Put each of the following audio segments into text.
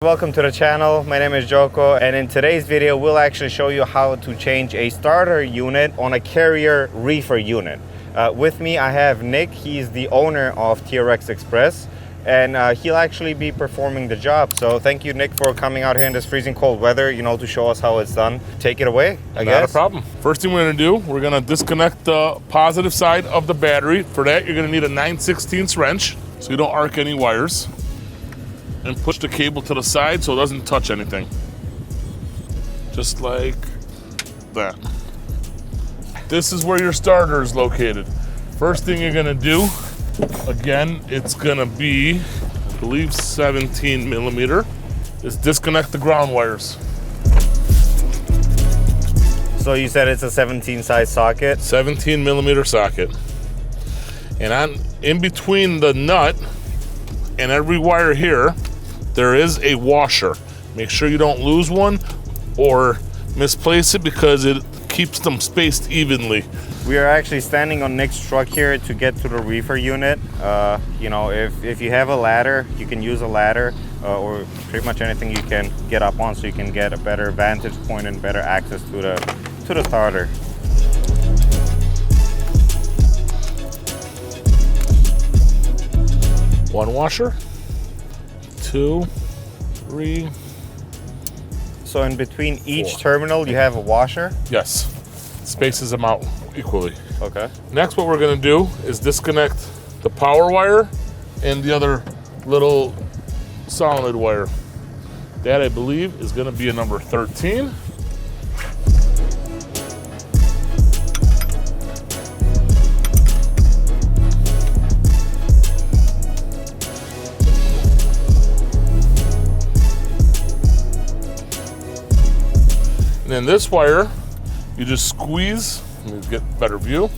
Welcome to the channel. My name is Joko, and in today's video we'll actually show you how to change a starter unit on a Carrier Reefer unit. With me I have Nick. He's the owner of TRX Express, and he'll actually be performing the job. So thank you, Nick, for coming out here in this freezing cold weather, to show us how it's done. Take it away, I guess. Not a problem. First thing we're going to do, we're going to disconnect the positive side of the battery. For that, you're going to need a 9/16 wrench so you don't arc any wires. And push the cable to the side so it doesn't touch anything. Just like that. This is where your starter is located. First thing you're gonna do, again, it's gonna be, I believe, 17 millimeter, is disconnect the ground wires. So you said it's a 17 size socket? 17 millimeter socket. And in between the nut and every wire here, there is a washer. Make sure you don't lose one or misplace it because it keeps them spaced evenly. We are actually standing on Nick's truck here to get to the reefer unit. If you have a ladder, you can use a ladder or pretty much anything you can get up on so you can get a better vantage point and better access to the starter. One washer. 2, 3. So in between each terminal you have a washer? Yes. Spaces them out equally. Okay. Next, what we're going to do is disconnect the power wire and the other little solenoid wire. That, I believe, is going to be a number 13. And then this wire, you just squeeze, let me get a better view,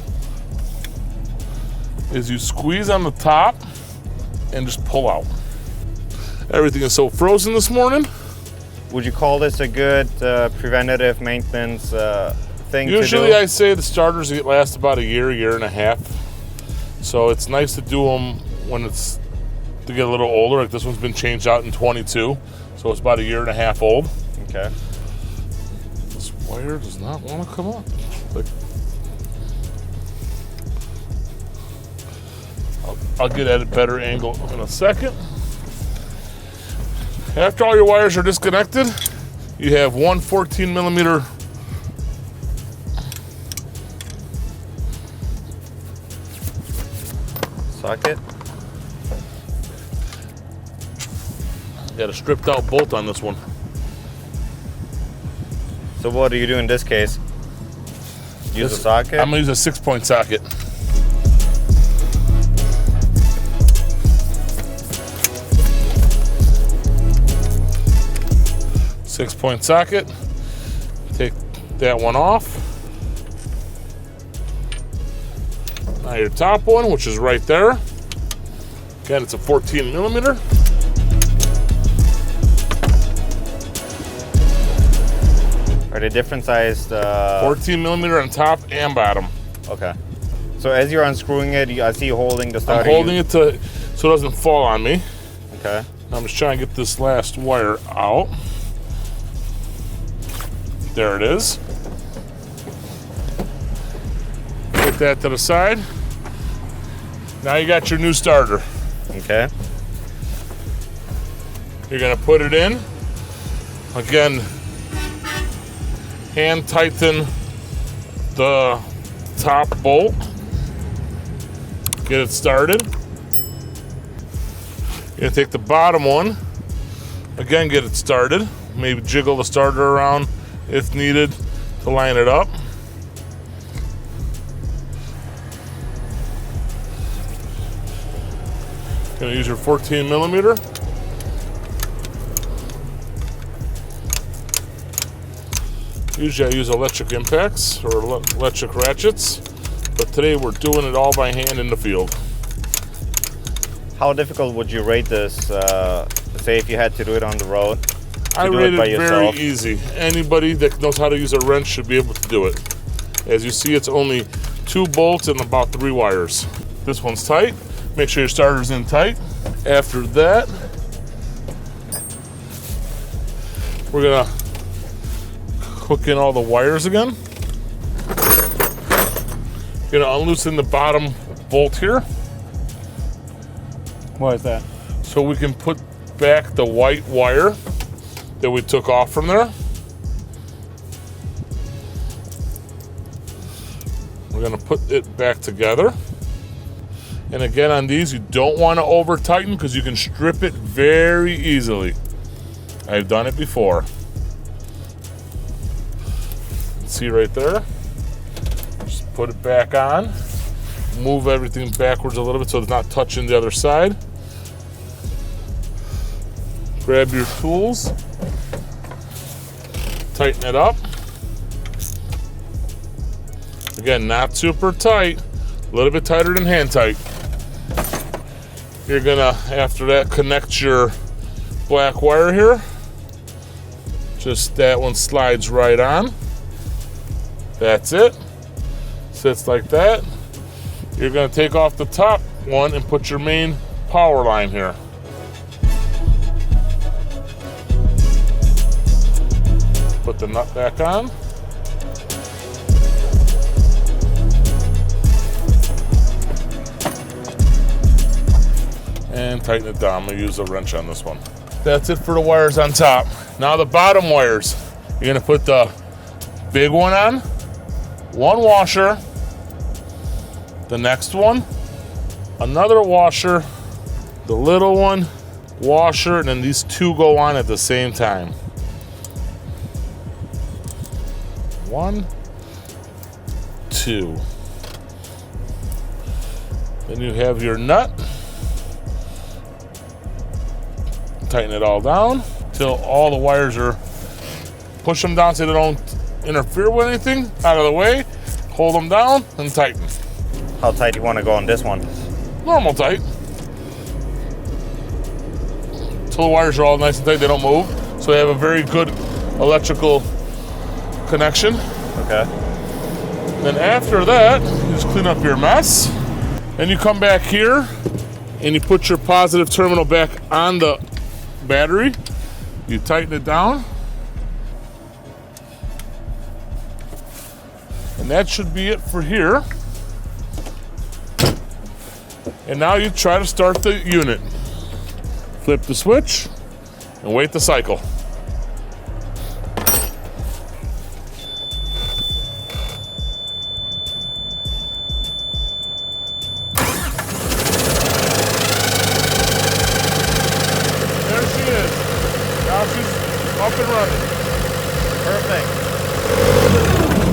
is you squeeze on the top and just pull out. Everything is so frozen this morning. Would you call this a good preventative maintenance thing to do? Usually I say the starters last about a year and a half. So it's nice to do them when it's to get a little older. Like this one's been changed out in 22, so it's about a year and a half old. Okay. Wire does not want to come up. I'll get at a better angle in a second. After all your wires are disconnected, you have one 14 millimeter socket. Got a stripped out bolt on this one. So what do you do in this case? Use a socket? I'm gonna use a 6-point socket. Six-point socket. Take that one off. Now your top one, which is right there. Again, it's a 14 millimeter. Are they different sized? 14 millimeter on top and bottom. Okay. So as you're unscrewing it, I see you holding the starter. I'm holding it so it doesn't fall on me. Okay. I'm just trying to get this last wire out. There it is. Put that to the side. Now you got your new starter. Okay. You're gonna put it in. Again, hand tighten the top bolt. Get it started. You're gonna take the bottom one. Again, get it started. Maybe jiggle the starter around if needed to line it up. Gonna use your 14 millimeter. Usually I use electric impacts or electric ratchets, but today we're doing it all by hand in the field. How difficult would you rate this, say if you had to do it on the road? I rate it very easy. Anybody that knows how to use a wrench should be able to do it. As you see, it's only 2 bolts and about 3 wires. This one's tight. Make sure your starter's in tight. After that, We're gonna hook in all the wires again. Gonna unloosen the bottom bolt here. Why is that? So we can put back the white wire that we took off from there. We're gonna put it back together. And again, on these, you don't want to over tighten because you can strip it very easily. I've done it before. See right there? Just put it back on. Move everything backwards a little bit so it's not touching the other side. Grab your tools. Tighten it up. Again, not super tight. A little bit tighter than hand tight. You're gonna, after that, connect your black wire here. Just that one slides right on. That's it. Sits like that. You're gonna take off the top one and put your main power line here. Put the nut back on. And tighten it down. I'm gonna use a wrench on this one. That's it for the wires on top. Now the bottom wires. You're gonna put the big one on, one washer, the next one, another washer, the little one, washer, and then these two go on at the same time. One, two. Then you have your nut. Tighten it all down till all the wires are, push them down so they don't interfere with anything, out of the way, hold them down and tighten. How tight do you want to go on this one? Normal tight. Till the wires are all nice and tight, they don't move. So they have a very good electrical connection. Okay. Then after that, you just clean up your mess. Then you come back here and you put your positive terminal back on the battery. You tighten it down. And that should be it for here. And now you try to start the unit. Flip the switch and wait the cycle. Now she's up and running. Perfect.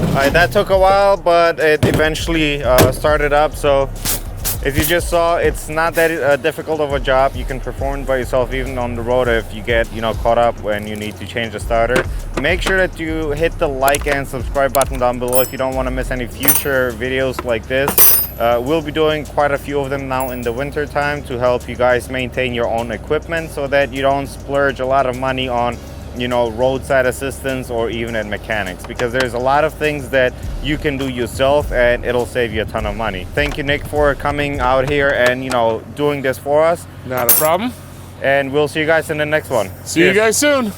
All right, that took a while, but it eventually started up. So if you just saw, it's not that difficult of a job. You can perform it by yourself even on the road if you get caught up when you need to change the starter. Make sure that you hit the like and subscribe button down below if you don't want to miss any future videos like this. We'll be doing quite a few of them now in the winter time to help you guys maintain your own equipment so that you don't splurge a lot of money on roadside assistance or even at mechanics, because there's a lot of things that you can do yourself and it'll save you a ton of money. Thank you, Nick, for coming out here and doing this for us. Not a problem. And we'll see you guys in the next one. See you guys soon.